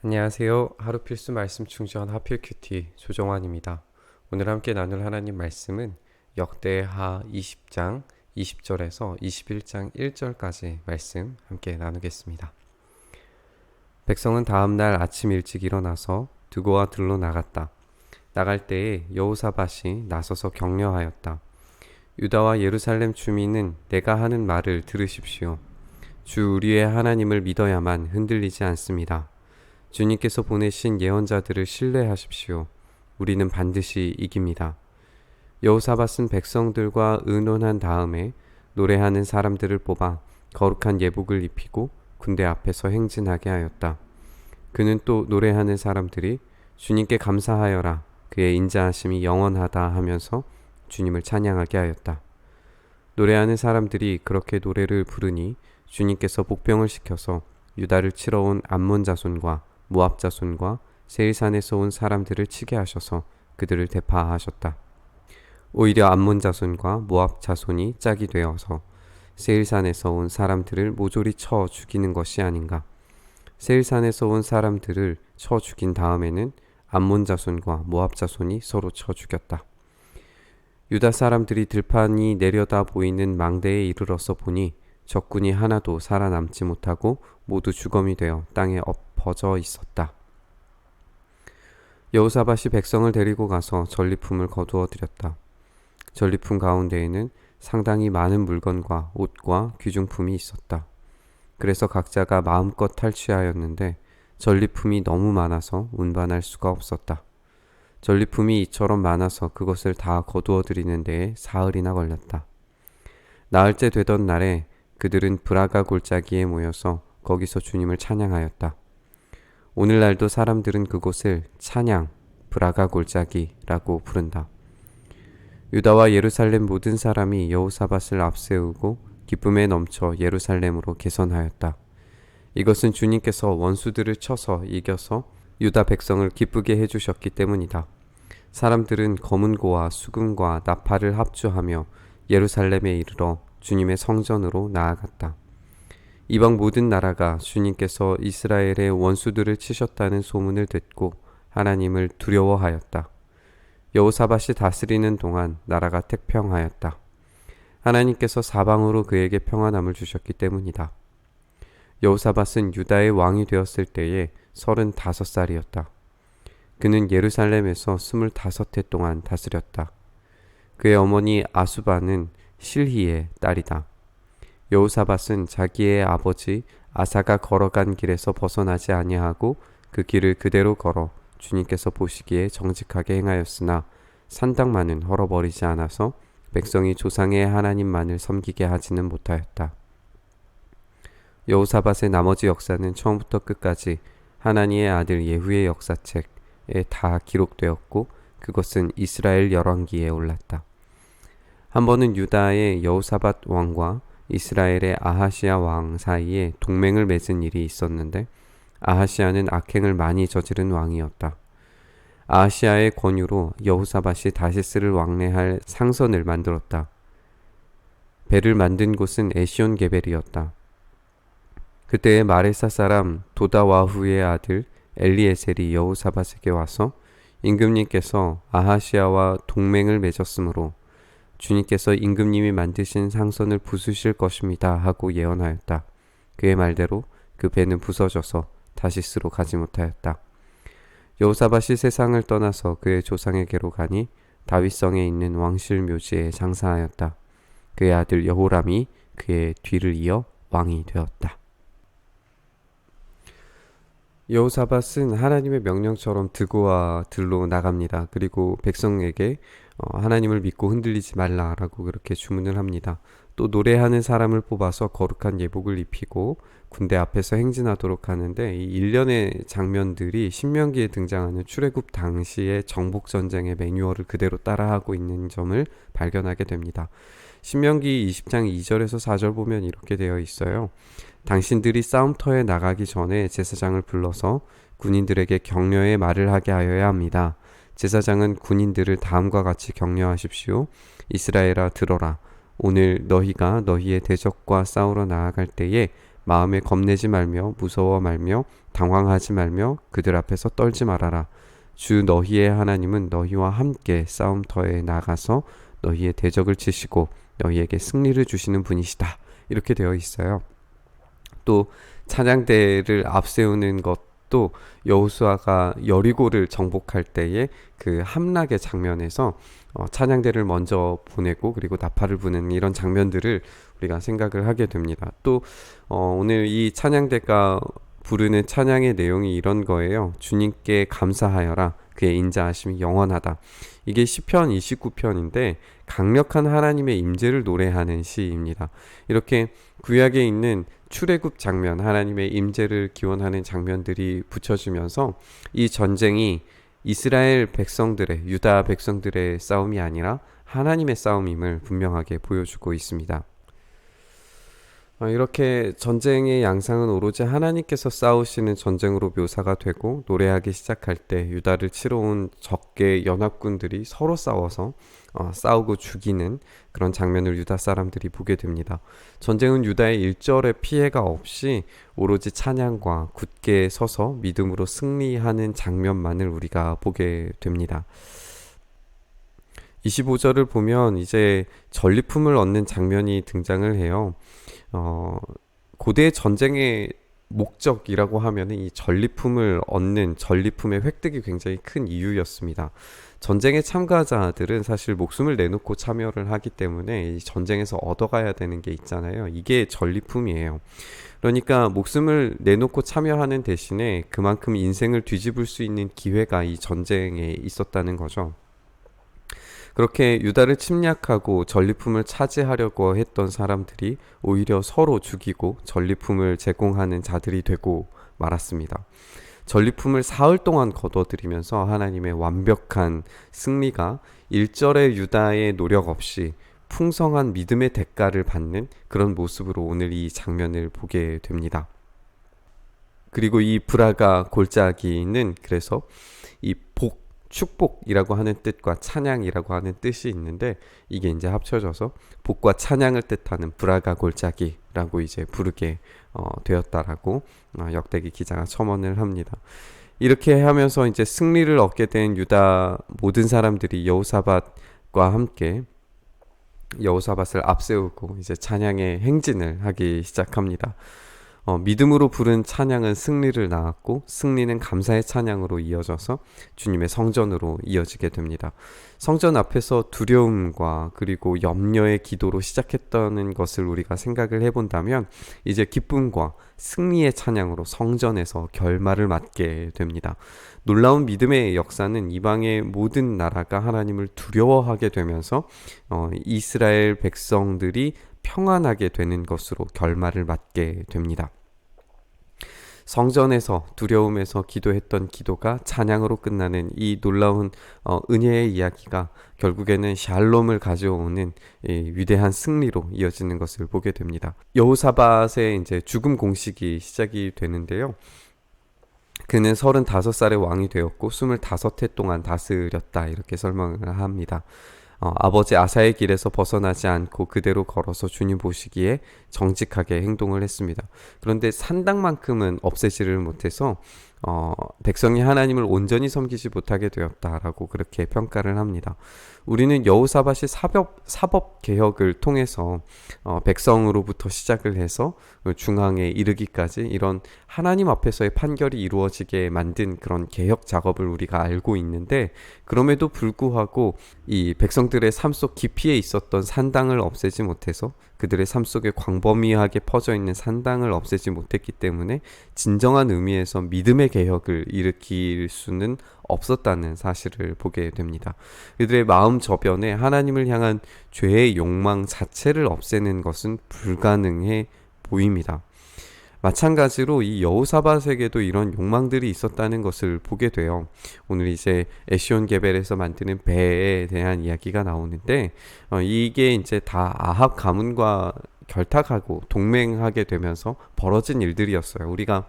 안녕하세요. 하루 필수 말씀 충전 하필 큐티 조정환입니다. 오늘 함께 나눌 하나님 말씀은 역대하 20장 20절에서 21장 1절까지 말씀 함께 나누겠습니다. 백성은 다음 날 아침 일찍 일어나서 드고와 들로 나갔다. 나갈 때에 여호사밧이 나서서 격려하였다. 유다와 예루살렘 주민은 내가 하는 말을 들으십시오. 주 우리의 하나님을 믿어야만 흔들리지 않습니다. 주님께서 보내신 예언자들을 신뢰하십시오. 우리는 반드시 이깁니다. 여호사밧은 백성들과 의논한 다음에 노래하는 사람들을 뽑아 거룩한 예복을 입히고 군대 앞에서 행진하게 하였다. 그는 또 노래하는 사람들이 주님께 감사하여라, 그의 인자하심이 영원하다 하면서 주님을 찬양하게 하였다. 노래하는 사람들이 그렇게 노래를 부르니 주님께서 복병을 시켜서 유다를 치러 온 암몬 자손과 모압 자손과 세일산에서 온 사람들을 치게 하셔서 그들을 대파하셨다. 오히려 암몬 자손과 모압 자손이 짝이 되어서 세일산에서 온 사람들을 모조리 쳐 죽이는 것이 아닌가. 세일산에서 온 사람들을 쳐 죽인 다음에는 암몬 자손과 모압 자손이 서로 쳐 죽였다. 유다 사람들이 들판이 내려다 보이는 망대에 이르러서 보니 적군이 하나도 살아남지 못하고 모두 죽음이 되어 땅에 엎어져 있었다. 여호사밧이 백성을 데리고 가서 전리품을 거두어 드렸다. 전리품 가운데에는 상당히 많은 물건과 옷과 귀중품이 있었다. 그래서 각자가 마음껏 탈취하였는데 전리품이 너무 많아서 운반할 수가 없었다. 전리품이 이처럼 많아서 그것을 다 거두어 드리는 데에 사흘이나 걸렸다. 나흘째 되던 날에 그들은 브라가 골짜기에 모여서 거기서 주님을 찬양하였다. 오늘날도 사람들은 그곳을 찬양, 브라가 골짜기라고 부른다. 유다와 예루살렘 모든 사람이 여호사밧을 앞세우고 기쁨에 넘쳐 예루살렘으로 개선하였다. 이것은 주님께서 원수들을 쳐서 이겨서 유다 백성을 기쁘게 해주셨기 때문이다. 사람들은 검은고와 수금과 나팔을 합주하며 예루살렘에 이르러 주님의 성전으로 나아갔다. 이방 모든 나라가 주님께서 이스라엘의 원수들을 치셨다는 소문을 듣고 하나님을 두려워하였다. 여호사밧이 다스리는 동안 나라가 태평하였다. 하나님께서 사방으로 그에게 평안함을 주셨기 때문이다. 여호사밧은 유다의 왕이 되었을 때에 35살이었다. 그는 예루살렘에서 25해 동안 다스렸다. 그의 어머니 아수바는 실히의 딸이다. 여호사밧은 자기의 아버지 아사가 걸어간 길에서 벗어나지 아니하고 그 길을 그대로 걸어 주님께서 보시기에 정직하게 행하였으나 산당만은 헐어버리지 않아서 백성이 조상의 하나님만을 섬기게 하지는 못하였다. 여호사밧의 나머지 역사는 처음부터 끝까지 하나님의 아들 예후의 역사책에 다 기록되었고 그것은 이스라엘 열왕기에 올랐다. 한 번은 유다의 여호사밧 왕과 이스라엘의 아하시아 왕 사이에 동맹을 맺은 일이 있었는데 아하시아는 악행을 많이 저지른 왕이었다. 아하시아의 권유로 여호사밧이 다시스를 왕래할 상선을 만들었다. 배를 만든 곳은 에시온 게벨이었다. 그때의 마레사 사람 도다와후의 아들 엘리에셀이 여호사밧에게 와서 임금님께서 아하시아와 동맹을 맺었으므로 주님께서 임금님이 만드신 상선을 부수실 것입니다 하고 예언하였다. 그의 말대로 그 배는 부서져서 다시스로 가지 못하였다. 여호사밧이 세상을 떠나서 그의 조상에게로 가니 다윗성에 있는 왕실 묘지에 장사하였다. 그의 아들 여호람이 그의 뒤를 이어 왕이 되었다. 여호사밧은 하나님의 명령처럼 드고와 들로 나갑니다. 그리고 백성에게 하나님을 믿고 흔들리지 말라라고 그렇게 주문을 합니다. 또 노래하는 사람을 뽑아서 거룩한 예복을 입히고 군대 앞에서 행진하도록 하는데 이 일련의 장면들이 신명기에 등장하는 출애굽 당시의 정복전쟁의 매뉴얼을 그대로 따라하고 있는 점을 발견하게 됩니다. 신명기 20장 2절에서 4절 보면 이렇게 되어 있어요. 당신들이 싸움터에 나가기 전에 제사장을 불러서 군인들에게 격려의 말을 하게 하여야 합니다. 제사장은 군인들을 다음과 같이 격려하십시오. 이스라엘아 들어라. 오늘 너희가 너희의 대적과 싸우러 나아갈 때에 마음에 겁내지 말며 무서워 말며 당황하지 말며 그들 앞에서 떨지 말아라. 주 너희의 하나님은 너희와 함께 싸움터에 나가서 너희의 대적을 치시고 너희에게 승리를 주시는 분이시다. 이렇게 되어 있어요. 또 찬양대를 앞세우는 것도 여호수아가 여리고를 정복할 때의 그 함락의 장면에서 찬양대를 먼저 보내고 그리고 나팔을 부는 이런 장면들을 우리가 생각을 하게 됩니다. 또 오늘 이 찬양대가 부르는 찬양의 내용이 이런 거예요. 주님께 감사하여라. 그의 인자하심이 영원하다. 이게 시편 29편인데 강력한 하나님의 임재를 노래하는 시입니다. 이렇게 구약에 있는 출애굽 장면, 하나님의 임재를 기원하는 장면들이 붙여지면서 이 전쟁이 이스라엘 백성들의, 유다 백성들의 싸움이 아니라 하나님의 싸움임을 분명하게 보여주고 있습니다. 이렇게 전쟁의 양상은 오로지 하나님께서 싸우시는 전쟁으로 묘사가 되고 노래하기 시작할 때 유다를 치러 온 적의 연합군들이 서로 싸워서 싸우고 죽이는 그런 장면을 유다 사람들이 보게 됩니다. 전쟁은 유다의 일절의 피해가 없이 오로지 찬양과 굳게 서서 믿음으로 승리하는 장면만을 우리가 보게 됩니다. 25절을 보면 이제 전리품을 얻는 장면이 등장을 해요. 고대 전쟁의 목적이라고 하면 이 전리품을 얻는 전리품의 획득이 굉장히 큰 이유였습니다. 전쟁의 참가자들은 사실 목숨을 내놓고 참여를 하기 때문에 이 전쟁에서 얻어가야 되는 게 있잖아요. 이게 전리품이에요. 그러니까 목숨을 내놓고 참여하는 대신에 그만큼 인생을 뒤집을 수 있는 기회가 이 전쟁에 있었다는 거죠. 그렇게 유다를 침략하고 전리품을 차지하려고 했던 사람들이 오히려 서로 죽이고 전리품을 제공하는 자들이 되고 말았습니다. 전리품을 사흘 동안 거둬들이면서 하나님의 완벽한 승리가 일절의 유다의 노력 없이 풍성한 믿음의 대가를 받는 그런 모습으로 오늘 이 장면을 보게 됩니다. 그리고 이 브라가 골짜기는 그래서 이 축복이라고 하는 뜻과 찬양이라고 하는 뜻이 있는데 이게 이제 합쳐져서 복과 찬양을 뜻하는 브라가 골짜기라고 이제 부르게 되었다라고 역대기 기자가 첨언을 합니다. 이렇게 하면서 이제 승리를 얻게 된 유다 모든 사람들이 여호사밧과 함께 여호사밧을 앞세우고 이제 찬양의 행진을 하기 시작합니다. 믿음으로 부른 찬양은 승리를 낳았고 승리는 감사의 찬양으로 이어져서 주님의 성전으로 이어지게 됩니다. 성전 앞에서 두려움과 그리고 염려의 기도로 시작했다는 것을 우리가 생각을 해본다면 이제 기쁨과 승리의 찬양으로 성전에서 결말을 맞게 됩니다. 놀라운 믿음의 역사는 이방의 모든 나라가 하나님을 두려워하게 되면서 이스라엘 백성들이 평안하게 되는 것으로 결말을 맞게 됩니다. 성전에서 두려움에서 기도했던 기도가 찬양으로 끝나는 이 놀라운 은혜의 이야기가 결국에는 샬롬을 가져오는 이 위대한 승리로 이어지는 것을 보게 됩니다. 여호사밧의 이제 죽음 공식이 시작이 되는데요. 그는 35살의 왕이 되었고 25해 동안 다스렸다 이렇게 설명을 합니다. 아버지 아사의 길에서 벗어나지 않고 그대로 걸어서 주님 보시기에 정직하게 행동을 했습니다. 그런데 산당만큼은 없애지를 못해서 백성이 하나님을 온전히 섬기지 못하게 되었다라고 그렇게 평가를 합니다. 우리는 여호사밧이 사법 개혁을 통해서 백성으로부터 시작을 해서 중앙에 이르기까지 이런 하나님 앞에서의 판결이 이루어지게 만든 그런 개혁 작업을 우리가 알고 있는데 그럼에도 불구하고 이 백성들의 삶 속 깊이에 있었던 산당을 없애지 못해서 그들의 삶 속에 광범위하게 퍼져 있는 산당을 없애지 못했기 때문에 진정한 의미에서 믿음의 개혁을 일으킬 수는 없었다는 사실을 보게 됩니다. 그들의 마음 저변에 하나님을 향한 죄의 욕망 자체를 없애는 것은 불가능해 보입니다. 마찬가지로 이 여호사밧에게도 이런 욕망들이 있었다는 것을 보게 돼요. 오늘 이제 에시온 게벨에서 만드는 배에 대한 이야기가 나오는데 이게 이제 다 아합 가문과 결탁하고 동맹하게 되면서 벌어진 일들이었어요. 우리가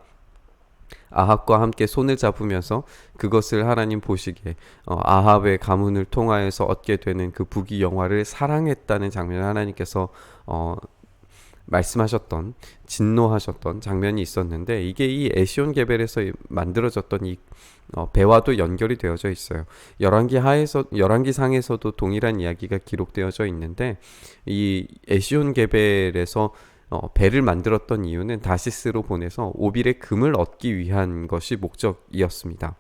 아합과 함께 손을 잡으면서 그것을 하나님 보시기에 아합의 가문을 통하여서 얻게 되는 그 부귀 영화를 사랑했다는 장면을 하나님께서 말씀하셨던 진노하셨던 장면이 있었는데 이게 이 에시온 게벨에서 만들어졌던 이 배와도 연결이 되어져 있어요. 열왕기상에서도 동일한 이야기가 기록되어져 있는데 이 에시온 게벨에서 배를 만들었던 이유는 다시스로 보내서 오빌의 금을 얻기 위한 것이 목적이었습니다.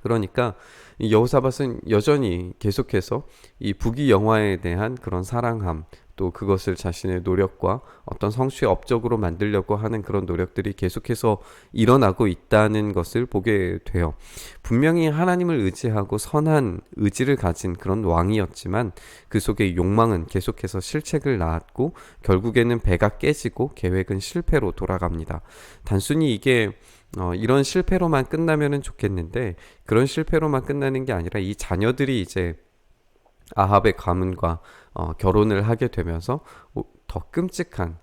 그러니까 이 여호사밧은 여전히 계속해서 이 북이 영화에 대한 그런 사랑함, 또 그것을 자신의 노력과 어떤 성취의 업적으로 만들려고 하는 그런 노력들이 계속해서 일어나고 있다는 것을 보게 돼요. 분명히 하나님을 의지하고 선한 의지를 가진 그런 왕이었지만 그 속에 욕망은 계속해서 실책을 낳았고 결국에는 배가 깨지고 계획은 실패로 돌아갑니다. 단순히 이게 이런 실패로만 끝나면은 좋겠는데 그런 실패로만 끝나는 게 아니라 이 자녀들이 이제 아합의 가문과 결혼을 하게 되면서 더 끔찍한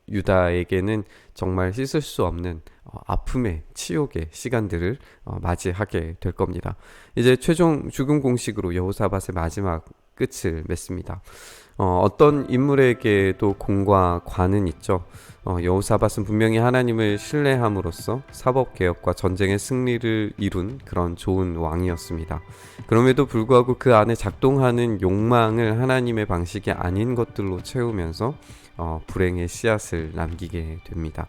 유다에게는 정말 씻을 수 없는 아픔의 치욕의 시간들을 맞이하게 될 겁니다. 이제 최종 죽음 공식으로 여호사밧의 마지막 끝을 맺습니다. 어떤 인물에게도 공과 관은 있죠. 여호사밧은 분명히 하나님을 신뢰함으로써 사법개혁과 전쟁의 승리를 이룬 그런 좋은 왕이었습니다. 그럼에도 불구하고 그 안에 작동하는 욕망을 하나님의 방식이 아닌 것들로 채우면서 불행의 씨앗을 남기게 됩니다.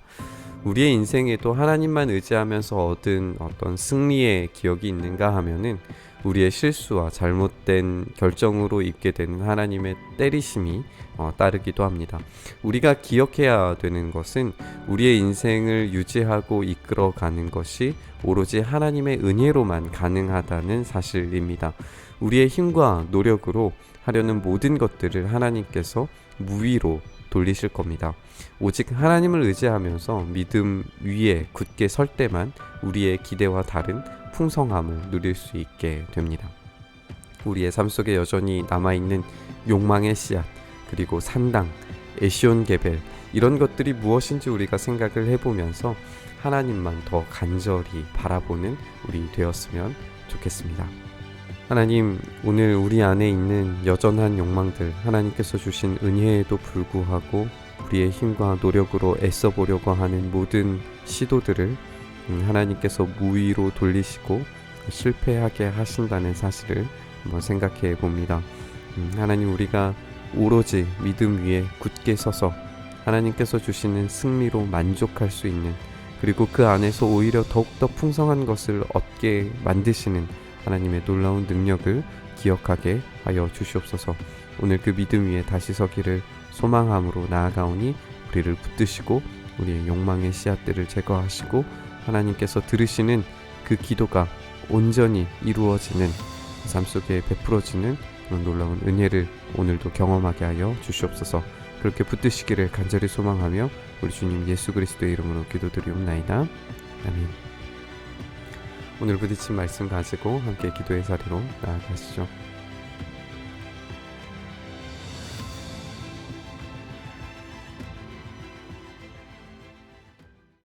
우리의 인생에도 하나님만 의지하면서 얻은 어떤 승리의 기억이 있는가 하면은 우리의 실수와 잘못된 결정으로 있게 되는 하나님의 때리심이 따르기도 합니다. 우리가 기억해야 되는 것은 우리의 인생을 유지하고 이끌어가는 것이 오로지 하나님의 은혜로만 가능하다는 사실입니다. 우리의 힘과 노력으로 하려는 모든 것들을 하나님께서 무위로 돌리실 겁니다. 오직 하나님을 의지하면서 믿음 위에 굳게 설 때만 우리의 기대와 다른 풍성함을 누릴 수 있게 됩니다. 우리의 삶 속에 여전히 남아있는 욕망의 씨앗, 그리고 산당, 에시온 게벨 이런 것들이 무엇인지 우리가 생각을 해보면서 하나님만 더 간절히 바라보는 우리 되었으면 좋겠습니다. 하나님, 오늘 우리 안에 있는 여전한 욕망들, 하나님께서 주신 은혜에도 불구하고 우리의 힘과 노력으로 애써 보려고 하는 모든 시도들을 하나님께서 무위로 돌리시고 실패하게 하신다는 사실을 한번 생각해 봅니다. 하나님, 우리가 오로지 믿음 위에 굳게 서서 하나님께서 주시는 승리로 만족할 수 있는, 그리고 그 안에서 오히려 더욱더 풍성한 것을 얻게 만드시는 하나님의 놀라운 능력을 기억하게 하여 주시옵소서. 오늘 그 믿음 위에 다시 서기를 소망함으로 나아가오니 우리를 붙드시고 우리의 욕망의 씨앗들을 제거하시고 하나님께서 들으시는 그 기도가 온전히 이루어지는 삶 속에 베풀어지는 그런 놀라운 은혜를 오늘도 경험하게 하여 주시옵소서. 그렇게 붙드시기를 간절히 소망하며 우리 주님 예수 그리스도의 이름으로 기도드리옵나이다. 아멘. 오늘 부딪힌 말씀 가지고 함께 기도의 자리로 나아가시죠.